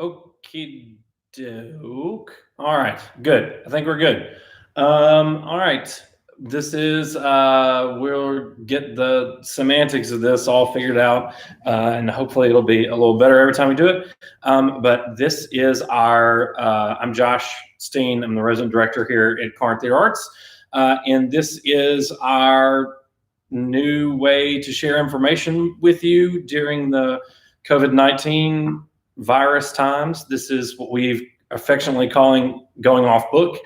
Okie doke. All right, good. I think we're good. All right. This is we'll get the semantics of this all figured out, and hopefully it'll be a little better every time we do it. But this is our. I'm Josh Steen. I'm the resident director here at Corinth Theater Arts, and this is our new way to share information with you during the COVID-19 virus times. This is what we've affectionately calling going off book.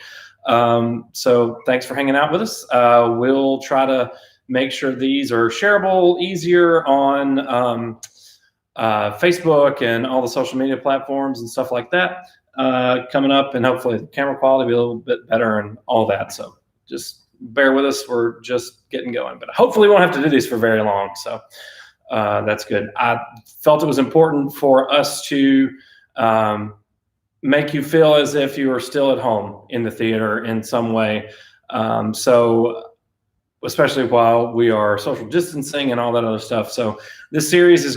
So thanks for hanging out with us. We'll try to make sure these are shareable easier on Facebook and all the social media platforms and stuff like that coming up, and hopefully the camera quality will be a little bit better and all that. So just bear with us. We're just getting going, but hopefully we won't have to do these for very long. So that's good. I felt it was important for us to make you feel as if you were still at home in the theater in some way. So especially while we are social distancing and all that other stuff. So this series is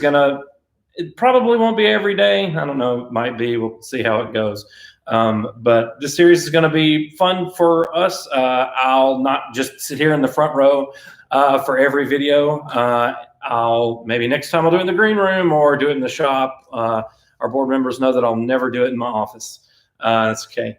it probably won't be every day. I don't know, it might be, we'll see how it goes. But this series is gonna be fun for us. I'll not just sit here in the front row for every video. I'll maybe next time I'll do it in the green room or do it in the shop. Our board members know that I'll never do it in my office. That's okay.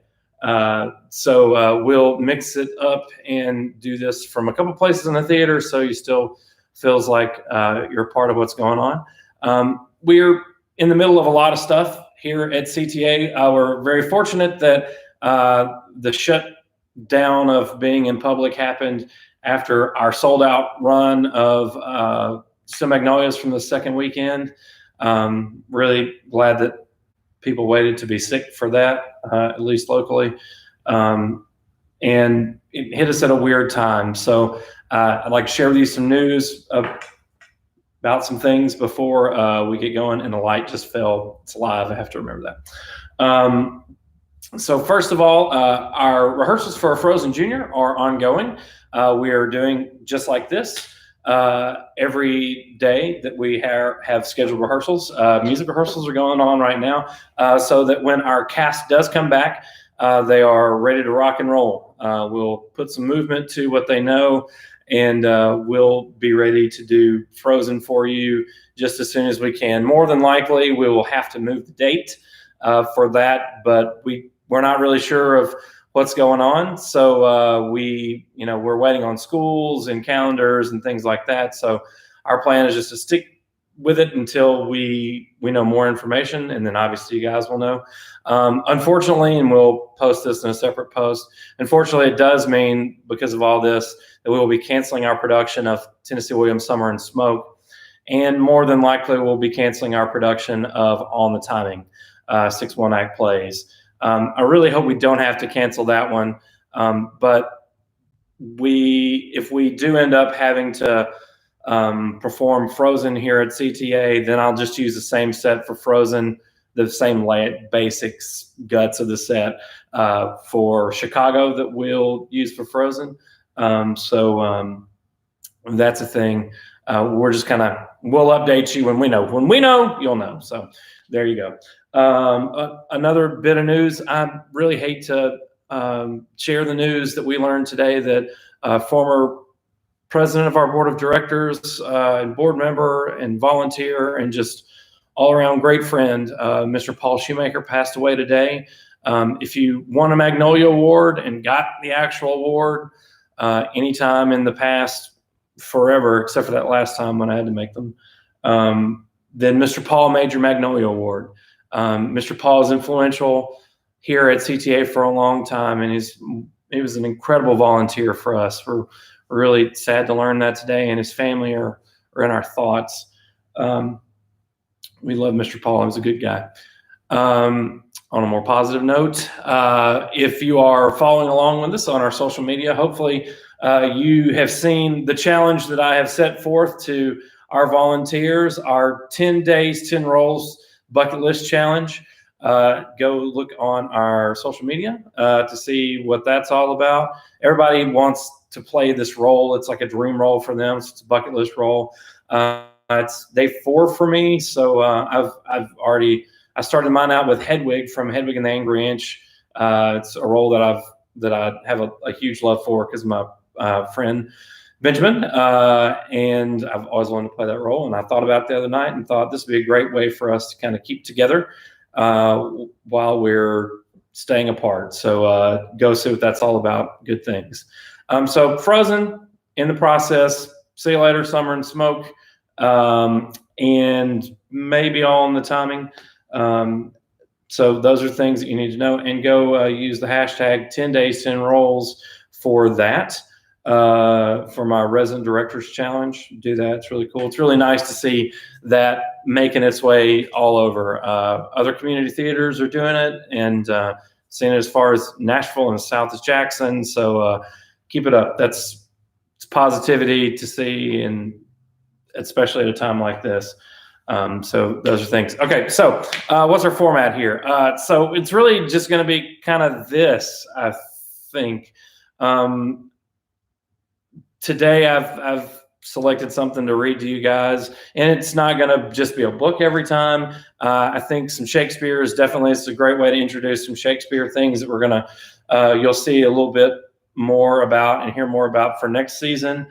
So we'll mix it up and do this from a couple places in the theater, so you still feels like you're part of what's going on. We're in the middle of a lot of stuff here at CTA. We're very fortunate that the shutdown of being in public happened after our sold out run of Steel Magnolias from the second weekend. Really glad that people waited to be sick for that, at least locally. And it hit us at a weird time. So I'd like to share with you some news about some things before we get going, and the light just fell. It's live, I have to remember that. So first of all, our rehearsals for Frozen Junior are ongoing. We are doing just like this every day that we have scheduled rehearsals. Music rehearsals are going on right now, so that when our cast does come back, they are ready to rock and roll. We'll put some movement to what they know, and we'll be ready to do Frozen for you just as soon as we can. More than likely, we will have to move the date for that, but we're not really sure of what's going on. So we're waiting on schools and calendars and things like that. So our plan is just to stick with it until we know more information, and then obviously you guys will know. Unfortunately, and we'll post this in a separate post, unfortunately it does mean, because of all this, that we will be canceling our production of Tennessee Williams Summer and Smoke, and more than likely we'll be canceling our production of On the Timing, 6 one-act plays. I really hope we don't have to cancel that one, but if we do end up having to perform Frozen here at CTA, then I'll just use the same set for Frozen, the same basics, guts of the set for Chicago that we'll use for Frozen. So that's a thing. We're just we'll update you when we know. When we know, you'll know. So there you go. Another bit of news. I really hate to share the news that we learned today that former president of our board of directors and board member and volunteer and just all around great friend, Mr. Paul Shoemaker, passed away today. If you won a Magnolia Award and got the actual award anytime in the past forever, except for that last time when I had to make them, then Mr. Paul made your Magnolia Award. Mr. Paul is influential here at CTA for a long time, and he was an incredible volunteer for us. We're really sad to learn that today, and his family are in our thoughts. We love Mr. Paul. He was a good guy. On a more positive note, if you are following along with us on our social media, hopefully you have seen the challenge that I have set forth to our volunteers, our 10 days, 10 roles bucket list challenge. Go look on our social media to see what that's all about. Everybody wants to play this role. It's like a dream role for them. So it's a bucket list role. It's day 4 for me, so I've already I started mine out with Hedwig from Hedwig and the Angry Inch. It's a role that I have a huge love for because my friend Benjamin, and I've always wanted to play that role. And I thought about it the other night and thought this would be a great way for us to kind of keep together while we're staying apart. So go see what that's all about. Good things. So Frozen in the process. See you later, Summer and Smoke, and maybe all in the timing. So those are things that you need to know, and go use the hashtag 10 days, 10 roles for that. For my Resident Directors Challenge. Do that. It's really cool. It's really nice to see that making its way all over. Other community theaters are doing it, and seeing it as far as Nashville and as south as Jackson. So keep it up. It's positivity to see, and especially at a time like this. So those are things. Okay, so what's our format here? So it's really just going to be kind of this, I think. Today I've selected something to read to you guys, and it's not going to just be a book every time. I think some Shakespeare is definitely, it's a great way to introduce some Shakespeare things that we're going to, you'll see a little bit more about and hear more about for next season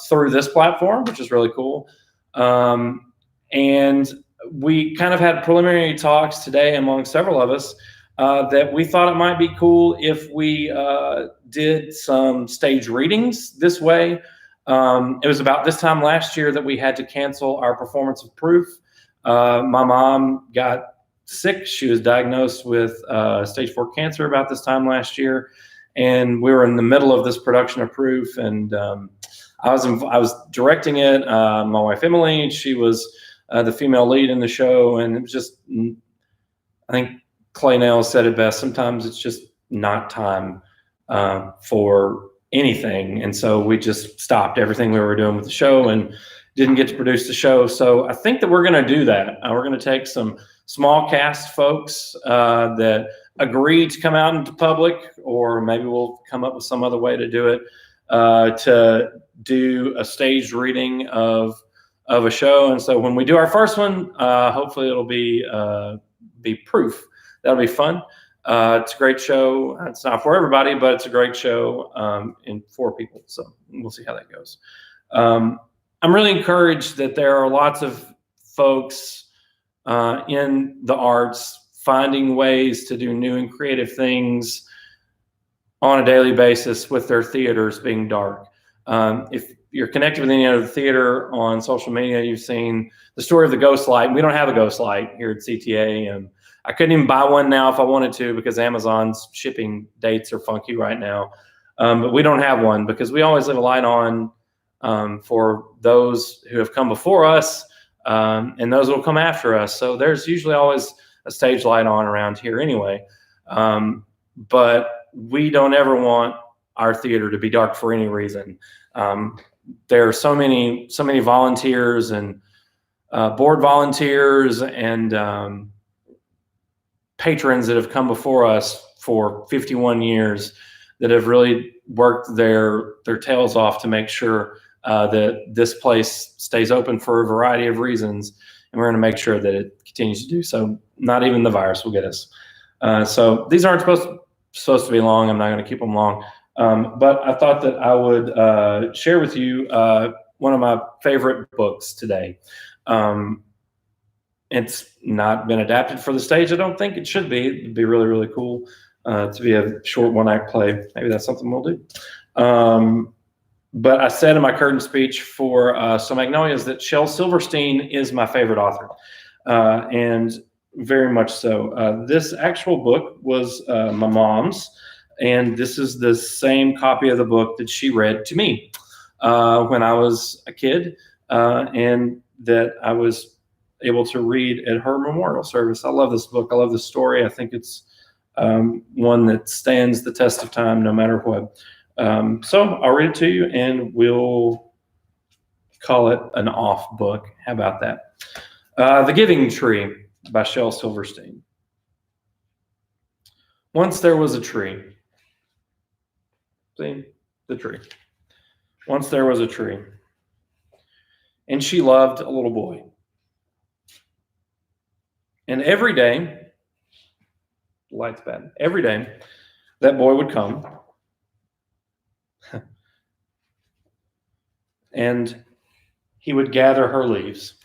through this platform, which is really cool. And we kind of had preliminary talks today among several of us that we thought it might be cool if we did some stage readings this way. It was about this time last year that we had to cancel our performance of Proof. My mom got sick. She was diagnosed with stage 4 cancer about this time last year, and we were in the middle of this production of Proof. And I was directing it. My wife Emily, she was the female lead in the show, and it was just, I think Clay Nails said it best. Sometimes it's just not time for anything. And so we just stopped everything we were doing with the show and didn't get to produce the show. So I think that we're going to do that. We're going to take some small cast folks that agree to come out into public, or maybe we'll come up with some other way to do it, to do a staged reading of a show. And so when we do our first one, hopefully it'll be Proof. That'll be fun. It's a great show. It's not for everybody, but it's a great show and for people. So we'll see how that goes. I'm really encouraged that there are lots of folks in the arts finding ways to do new and creative things on a daily basis with their theaters being dark. If you're connected with any other theater on social media, you've seen the story of the Ghost Light. We don't have a Ghost Light here at CTA, and I couldn't even buy one now if I wanted to, because Amazon's shipping dates are funky right now. But we don't have one because we always leave a light on for those who have come before us and those who will come after us. So there's usually always a stage light on around here anyway. But we don't ever want our theater to be dark for any reason. There are so many volunteers and board volunteers and patrons that have come before us for 51 years that have really worked their tails off to make sure that this place stays open for a variety of reasons, and we're going to make sure that it continues to do so. Not even the virus will get us. So these aren't supposed to be long. I'm not going to keep them long, but I thought that I would share with you one of my favorite books today. It's not been adapted for the stage. I don't think it should be. It'd be really, really cool to be a short one-act play. Maybe that's something we'll do. But I said in my curtain speech for So Magnolias that Shel Silverstein is my favorite author, and very much so. This actual book was my mom's, and this is the same copy of the book that she read to me when I was a kid, and that I was able to read at her memorial service. I love this book. I love this story. I think it's one that stands the test of time no matter what. So I'll read it to you, and we'll call it an off book. How about that? The Giving Tree by Shel Silverstein. Once there was a tree. See? The tree. Once there was a tree, and she loved a little boy. And every day, light's bad. Every day, that boy would come and he would gather her leaves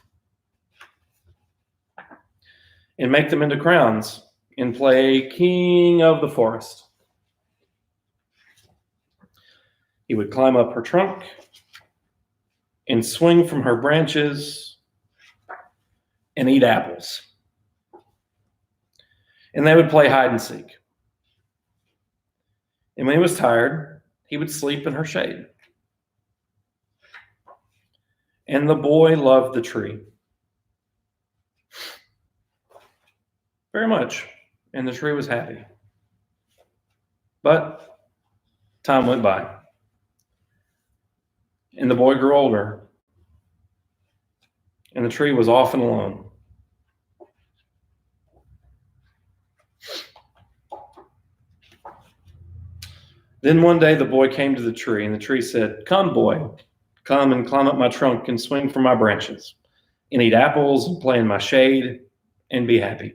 and make them into crowns and play king of the forest. He would climb up her trunk and swing from her branches and eat apples. And they would play hide and seek. And when he was tired, he would sleep in her shade. And the boy loved the tree very much, and the tree was happy. But time went by, and the boy grew older, and the tree was often alone. Then one day the boy came to the tree, and the tree said, "Come, boy, come and climb up my trunk and swing from my branches, and eat apples and play in my shade and be happy."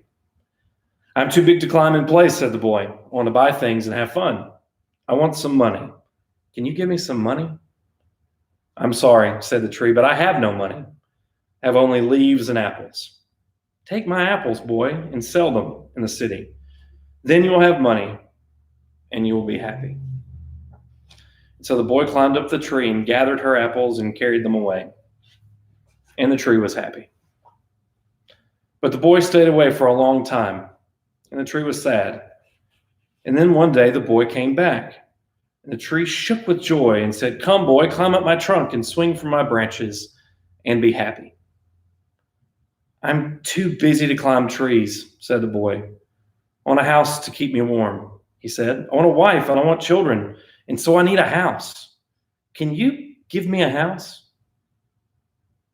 "I'm too big to climb in place," said the boy. "I want to buy things and have fun. I want some money. Can you give me some money?" "I'm sorry," said the tree, "but I have no money. I have only leaves and apples." "Take my apples, boy, and sell them in the city. Then you will have money and you will be happy." So the boy climbed up the tree and gathered her apples and carried them away. And the tree was happy. But the boy stayed away for a long time, and the tree was sad. And then one day the boy came back, and the tree shook with joy and said, "Come, boy, climb up my trunk and swing from my branches and be happy." "I'm too busy to climb trees," said the boy. "I want a house to keep me warm," he said. "I want a wife and I want children, and so I need a house. Can you give me a house?"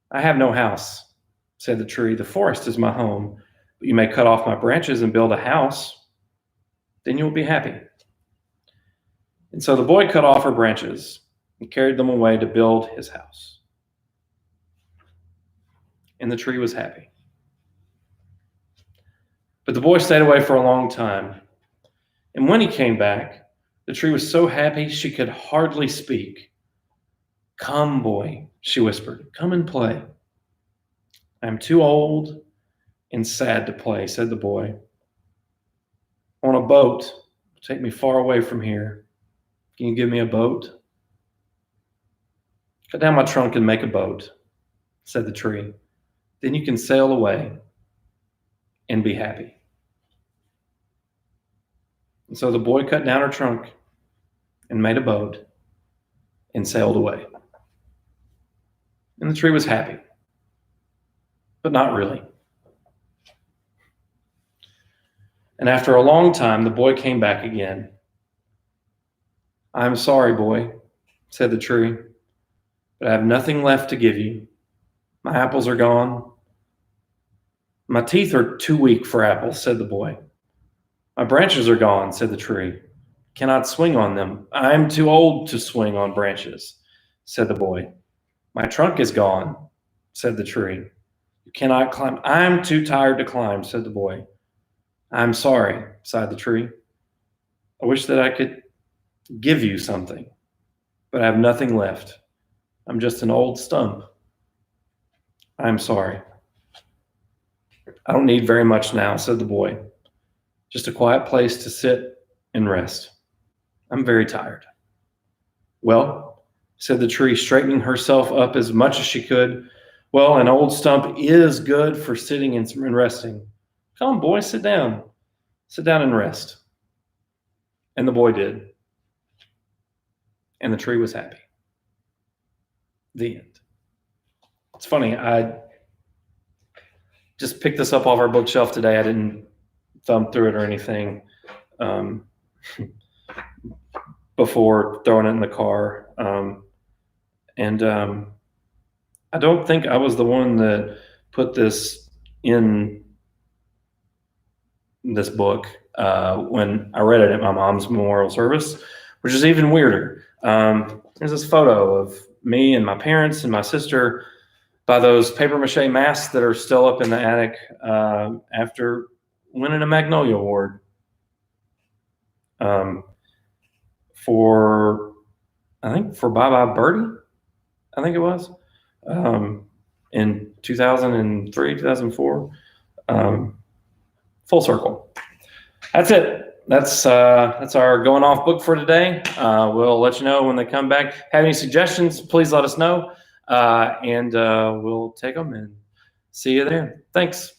"I have no house," said the tree. "The forest is my home, but you may cut off my branches and build a house. Then you will be happy." And so the boy cut off her branches and carried them away to build his house. And the tree was happy. But the boy stayed away for a long time. And when he came back, the tree was so happy she could hardly speak. "Come, boy," she whispered, "come and play." "I'm too old and sad to play," said the boy. "I want a boat to take me far away from here. Can you give me a boat?" "Cut down my trunk and make a boat," said the tree. "Then you can sail away and be happy." And so the boy cut down her trunk and made a boat and sailed away. And the tree was happy, but not really. And after a long time, the boy came back again. "I'm sorry, boy," said the tree, "but I have nothing left to give you. My apples are gone." "My teeth are too weak for apples," said the boy. "My branches are gone," said the tree. "Cannot swing on them. I'm too old to swing on branches," said the boy. "My trunk is gone," said the tree. "You cannot climb." "I'm too tired to climb," said the boy. "I'm sorry," sighed the tree. "I wish that I could give you something, but I have nothing left. I'm just an old stump. I'm sorry." "I don't need very much now," said the boy. "Just a quiet place to sit and rest. I'm very tired." "Well," said the tree, straightening herself up as much as she could, "well, an old stump is good for sitting and resting. Come, boy, sit down. Sit down and rest." And the boy did. And the tree was happy. The end. It's funny, I just picked this up off our bookshelf today. I didn't thumb through it or anything before throwing it in the car. I don't think I was the one that put this in this book when I read it at my mom's memorial service, which is even weirder. There's this photo of me and my parents and my sister by those paper mache masks that are still up in the attic after winning a Magnolia Award for Bye Bye Birdie, I think it was, in 2003, 2004. Full circle. That's it. That's our going off book for today. We'll let you know when they come back. Have any suggestions, please let us know, and we'll take them and see you there. Thanks.